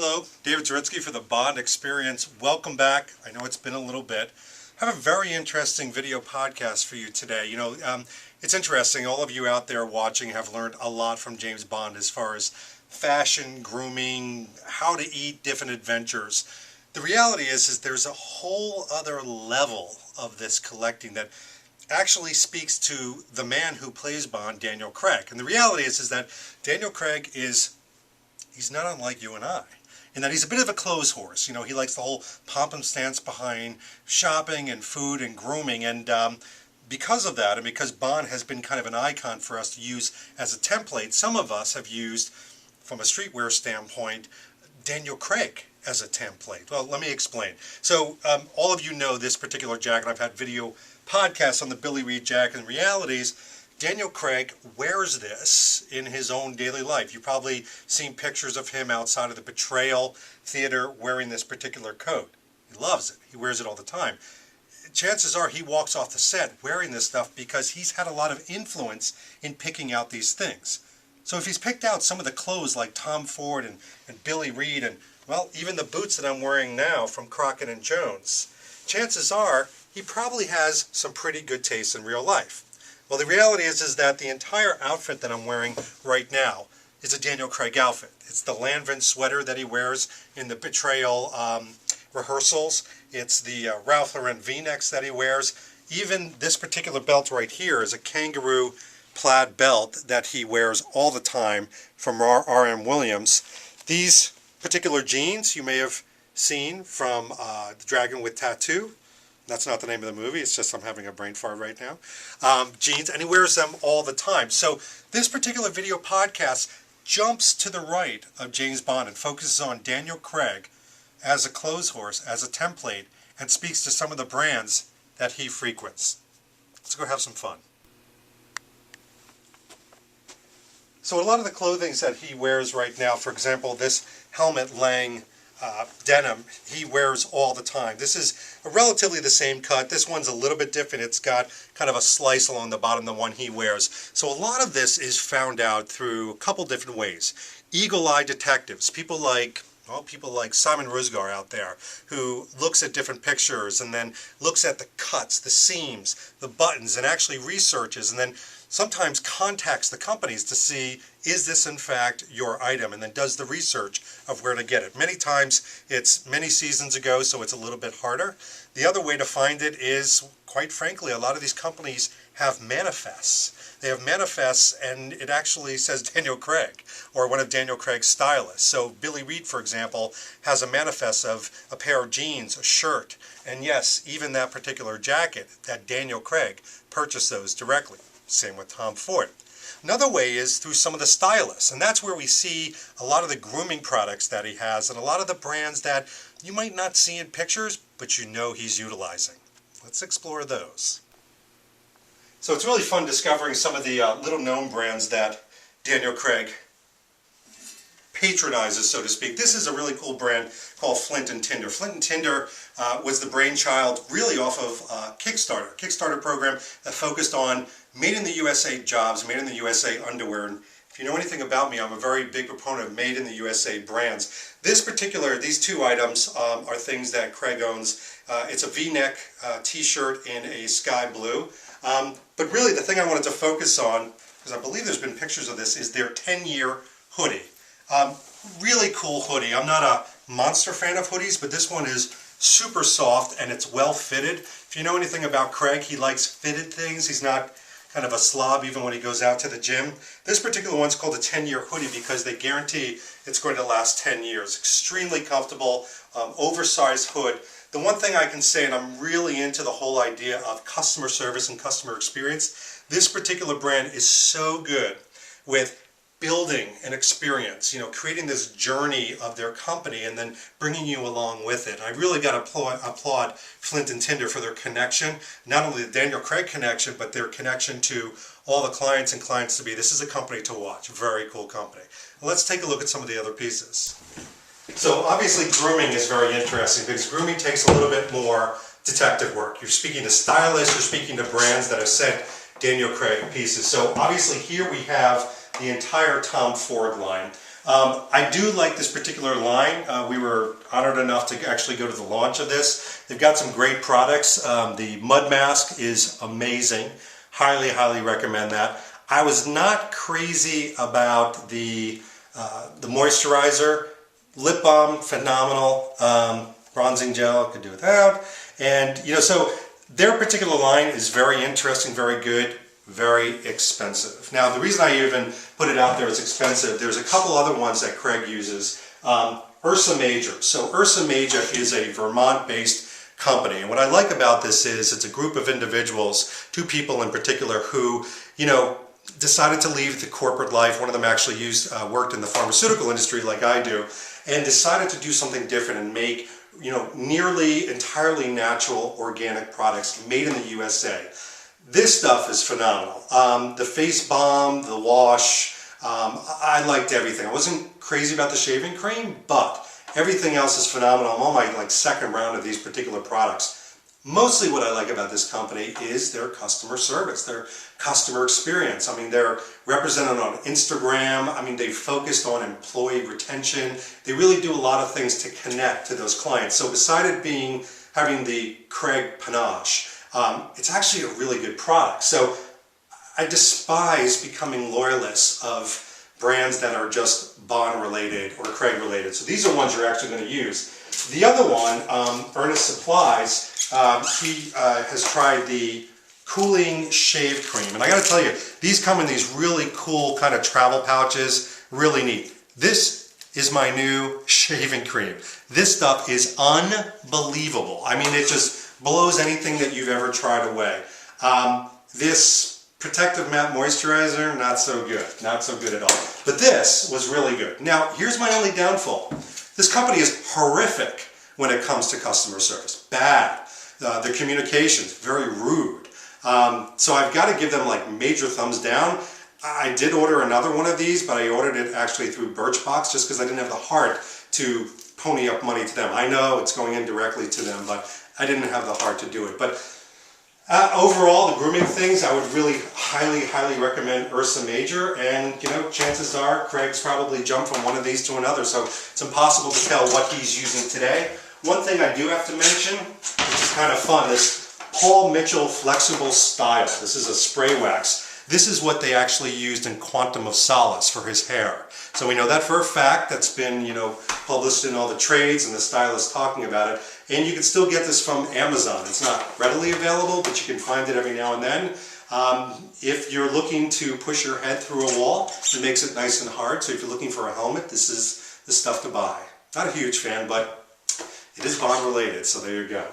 Hello, David Zaritsky for the Bond Experience. Welcome back. I know it's been a little bit. I have a very interesting video podcast for you today. It's interesting. All of you out there watching have learned a lot from James Bond as far as fashion, grooming, how to eat, different adventures. The reality is there's a whole other level of this collecting that actually speaks to the man who plays Bond, Daniel Craig. And the reality is that Daniel Craig he's not unlike you and I, in that he's a bit of a clothes horse. He likes the whole pomp and stance behind shopping and food and grooming, and because of that, and because Bond has been kind of an icon for us to use as a template, some of us have used, from a streetwear standpoint, Daniel Craig as a template. Well, let me explain. So all of you know this particular jacket. I've had video podcasts on the Billy Reid jacket, and realities. Daniel Craig wears this in his own daily life. You've probably seen pictures of him outside of the Betrayal Theater wearing this particular coat. He loves it. He wears it all the time. Chances are he walks off the set wearing this stuff because he's had a lot of influence in picking out these things. So if he's picked out some of the clothes like Tom Ford and Billy Reid and, well, even the boots that I'm wearing now from Crockett & Jones, chances are he probably has some pretty good taste in real life. Well, the reality is that the entire outfit that I'm wearing right now is a Daniel Craig outfit. It's the Lanvin sweater that he wears in the Betrayal rehearsals. It's the Ralph Lauren V-necks that he wears. Even this particular belt right here is a kangaroo plaid belt that he wears all the time from R.M. Williams. These particular jeans you may have seen from The Dragon with Tattoo. That's not the name of the movie, it's just I'm having a brain fart right now. Jeans, and he wears them all the time. So this particular video podcast jumps to the right of James Bond and focuses on Daniel Craig as a clothes horse, as a template, and speaks to some of the brands that he frequents. Let's go have some fun. So a lot of the clothing that he wears right now, for example, this Helmut denim, he wears all the time. This is relatively the same cut. This one's a little bit different. It's got kind of a slice along the bottom, the one he wears. So a lot of this is found out through a couple different ways. Eagle-eye detectives, people like Simon Rusgar out there, who looks at different pictures and then looks at the cuts, the seams, the buttons, and actually researches, and then sometimes contacts the companies to see, is this in fact your item, and then does the research of where to get it. Many times it's many seasons ago, so it's a little bit harder. The other way to find it is, quite frankly, a lot of these companies have manifests. They have manifests and it actually says Daniel Craig or one of Daniel Craig's stylists. So Billy Reid, for example, has a manifest of a pair of jeans, a shirt, and yes, even that particular jacket that Daniel Craig purchased those directly. Same with Tom Ford. Another way is through some of the stylists, and that's where we see a lot of the grooming products that he has and a lot of the brands that you might not see in pictures, but you know he's utilizing. Let's explore those. So it's really fun discovering some of the little known brands that Daniel Craig patronizes, so to speak. This is a really cool brand called Flint & Tinder. Flint & Tinder was the brainchild really off of Kickstarter program that focused on made in the USA jobs, made in the USA underwear. And if you know anything about me, I'm a very big proponent of made in the USA brands. These two items are things that Craig owns. It's a V-neck t-shirt in a sky blue. But really the thing I wanted to focus on, because I believe there's been pictures of this, is their 10-year hoodie. Really cool hoodie. I'm not a monster fan of hoodies, but this one is super soft and it's well fitted. If you know anything about Craig, he likes fitted things. He's not kind of a slob even when he goes out to the gym. This particular one's called a 10-year hoodie because they guarantee it's going to last 10 years. Extremely comfortable, oversized hood. The one thing I can say, and I'm really into the whole idea of customer service and customer experience, this particular brand is so good with building an experience, creating this journey of their company and then bringing you along with it. I really got to applaud Flint & Tinder for their connection, not only the Daniel Craig connection, but their connection to all the clients and clients-to-be. This is a company to watch, very cool company. Let's take a look at some of the other pieces. So obviously grooming is very interesting because grooming takes a little bit more detective work. You're speaking to stylists, you're speaking to brands that have sent Daniel Craig pieces. So obviously here we have the entire Tom Ford line. I do like this particular line. We were honored enough to actually go to the launch of this. They've got some great products. The mud mask is amazing. Highly, highly recommend that. I was not crazy about the moisturizer. Lip balm, phenomenal. Bronzing gel, could do without. And, so their particular line is very interesting, very good, very expensive. Now, the reason I even put it out there as expensive, there's a couple other ones that Craig uses. Ursa Major. So Ursa Major is a Vermont-based company. And what I like about this is it's a group of individuals, two people in particular, who, decided to leave the corporate life. One of them actually worked in the pharmaceutical industry like I do, and decided to do something different and make, nearly entirely natural organic products made in the USA. This stuff is phenomenal. The face balm, the wash, I liked everything. I wasn't crazy about the shaving cream, but everything else is phenomenal. I'm on my second round of these particular products. Mostly what I like about this company is their customer service, their customer experience. I mean, they're represented on Instagram. I mean, they've focused on employee retention. They really do a lot of things to connect to those clients. So besides it having the Craig panache, it's actually a really good product. So I despise becoming loyalists of brands that are just Bond related or Craig related. So these are ones you're actually going to use. The other one, Ernest Supplies, he has tried the cooling shave cream. And I got to tell you, these come in these really cool kind of travel pouches, really neat. This is my new shaving cream. This stuff is unbelievable. I mean, it just blows anything that you've ever tried away. This protective matte moisturizer, not so good. Not so good at all. But this was really good. Now, here's my only downfall. This company is horrific when it comes to customer service. Bad. Their communications, very rude. So I've got to give them major thumbs down. I did order another one of these, but I ordered it actually through Birchbox just because I didn't have the heart to pony up money to them. I know it's going in directly to them, but I didn't have the heart to do it. But overall, the grooming things, I would really highly, highly recommend Ursa Major. And, chances are Craig's probably jumped from one of these to another. So it's impossible to tell what he's using today. One thing I do have to mention, which is kind of fun, this Paul Mitchell Flexible Style. This is a spray wax. This is what they actually used in Quantum of Solace for his hair. So we know that for a fact. That's been, published in all the trades and the stylists talking about it. And you can still get this from Amazon. It's not readily available, but you can find it every now and then. If you're looking to push your head through a wall, it makes it nice and hard. So if you're looking for a helmet, this is the stuff to buy. Not a huge fan, but it is Bond related, so there you go.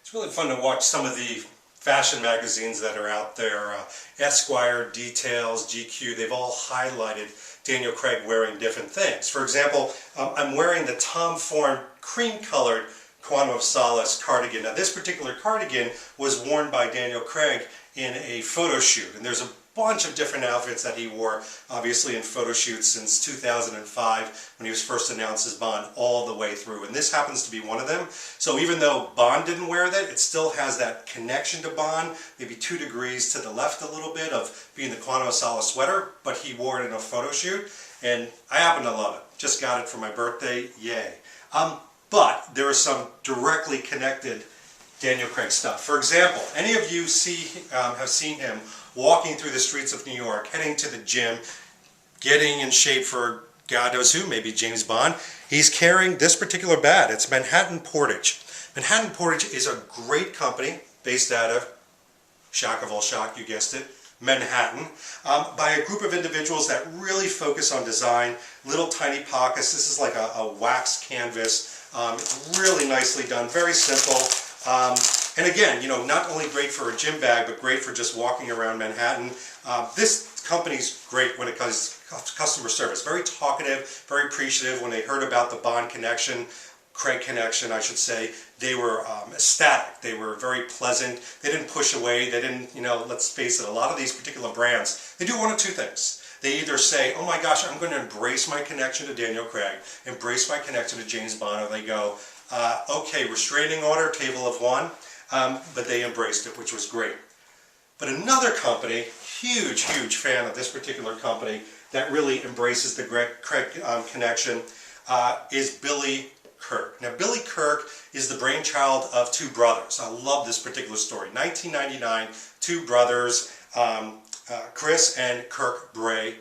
It's really fun to watch some of the fashion magazines that are out there. Esquire, Details, GQ, they've all highlighted Daniel Craig wearing different things. For example, I'm wearing the Tom Ford cream-colored Quantum of Solace cardigan. Now this particular cardigan was worn by Daniel Craig in a photo shoot, and there's a bunch of different outfits that he wore, obviously in photo shoots since 2005 when he was first announced as Bond all the way through. And this happens to be one of them. So even though Bond didn't wear that, it still has that connection to Bond, maybe 2 degrees to the left a little bit of being the Quantum of Solace sweater, but he wore it in a photo shoot. And I happen to love it. Just got it for my birthday, yay. But there is some directly connected Daniel Craig stuff. For example, any of you have seen him walking through the streets of New York, heading to the gym, getting in shape for God knows who, maybe James Bond. He's carrying this particular bat. It's Manhattan Portage. Manhattan Portage is a great company based out of, shock of all shock, you guessed it, Manhattan, by a group of individuals that really focus on design, little tiny pockets. This is like a wax canvas. It's really nicely done, very simple. And again, not only great for a gym bag, but great for just walking around Manhattan. This company's great when it comes to customer service. Very talkative, very appreciative. When they heard about the Bond connection, Craig connection, I should say, they were ecstatic. They were very pleasant. They didn't push away. They didn't, let's face it, a lot of these particular brands, they do one of two things. They either say, oh my gosh, I'm going to embrace my connection to Daniel Craig, embrace my connection to James Bond, or they go, okay, restraining order, table of one. But they embraced it, which was great. But another company, huge fan of this particular company that really embraces the Craig connection is Billy Kirk. Now Billy Kirk is the brainchild of two brothers. I love this particular story. 1999, two brothers, Chris and Kirk Bray.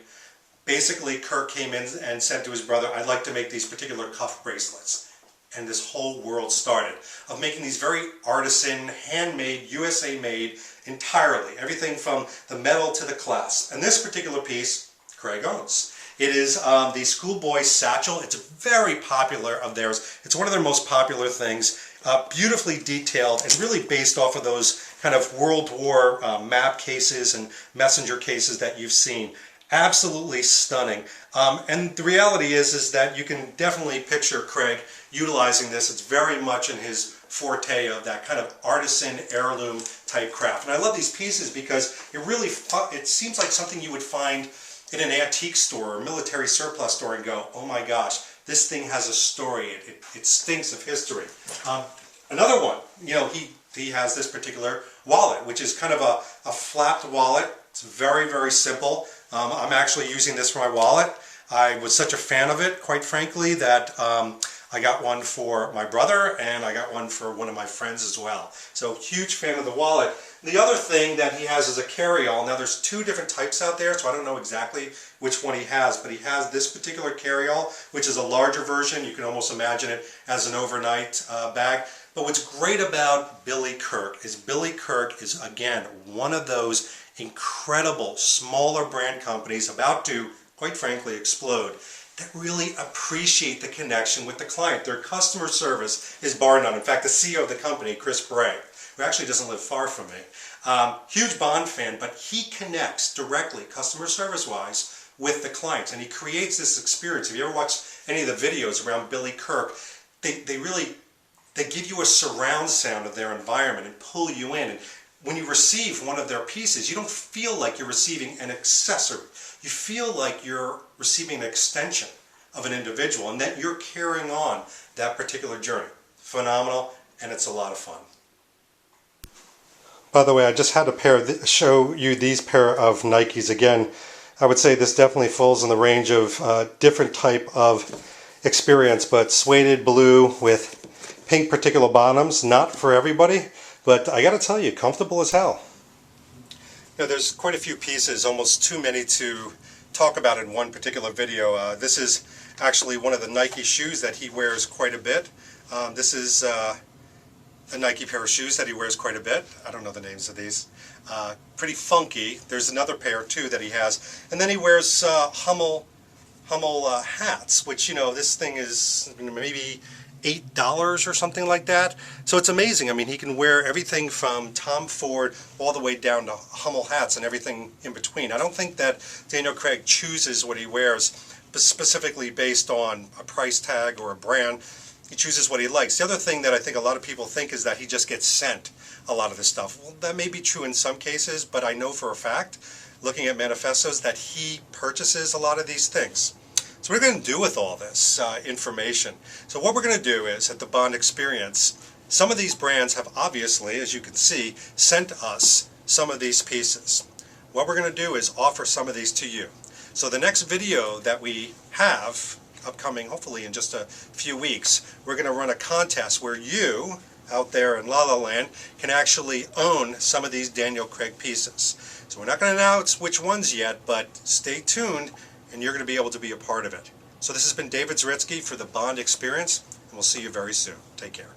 Basically, Kirk came in and said to his brother, I'd like to make these particular cuff bracelets. And this whole world started of making these very artisan, handmade, USA made entirely. Everything from the metal to the clasp. And this particular piece, Craig owns. It is the Schoolboy Satchel. It's very popular of theirs. It's one of their most popular things. Beautifully detailed and really based off of those kind of World War map cases and messenger cases that you've seen. Absolutely stunning. And the reality is that you can definitely picture Craig utilizing this. It's very much in his forte of that kind of artisan heirloom type craft. And I love these pieces because it seems like something you would find in an antique store or military surplus store and go, oh my gosh, this thing has a story. It stinks of history. Another one, he has this particular wallet, which is kind of a flapped wallet. It's very simple. I'm actually using this for my wallet. I was such a fan of it, quite frankly, that I got one for my brother and I got one for one of my friends as well. So huge fan of the wallet. The other thing that he has is a carry-all. Now there's two different types out there, so I don't know exactly which one he has, but he has this particular carry-all, which is a larger version. You can almost imagine it as an overnight bag. But what's great about Billy Kirk is, again, one of those incredible smaller brand companies about to, quite frankly, explode, that really appreciate the connection with the client. Their customer service is bar none. In fact, the CEO of the company, Chris Bray, who actually doesn't live far from me, huge Bond fan, but he connects directly, customer service-wise, with the clients, and he creates this experience. If you ever watch any of the videos around Billy Kirk, they give you a surround sound of their environment and pull you in. And when you receive one of their pieces, you don't feel like you're receiving an accessory. You feel like you're receiving an extension of an individual and that you're carrying on that particular journey. Phenomenal, and it's a lot of fun. By the way, I just had to show you these pair of Nikes again. I would say this definitely falls in the range of different type of experience, but suede blue with pink particular bottoms, not for everybody, but I gotta tell you, comfortable as hell. There's quite a few pieces, almost too many to talk about in one particular video. This is actually one of the Nike shoes that he wears quite a bit. This is a Nike pair of shoes that he wears quite a bit. I don't know the names of these. Pretty funky. There's another pair too that he has. And then he wears Hummel hats, which, this thing is maybe $8 or something like that. So it's amazing. I mean, he can wear everything from Tom Ford all the way down to Hummel hats and everything in between. I don't think that Daniel Craig chooses what he wears specifically based on a price tag or a brand. He chooses what he likes. The other thing that I think a lot of people think is that he just gets sent a lot of this stuff. Well, that may be true in some cases, but I know for a fact, looking at manifestos, that he purchases a lot of these things. So what are we going to do with all this information? So what we're going to do is, at the Bond Experience, some of these brands have obviously, as you can see, sent us some of these pieces. What we're going to do is offer some of these to you. So the next video that we have, upcoming hopefully in just a few weeks, we're going to run a contest where you, out there in La La Land, can actually own some of these Daniel Craig pieces. So we're not going to announce which ones yet, but stay tuned, and you're going to be able to be a part of it. So this has been David Zaritsky for the Bond Experience, and we'll see you very soon. Take care.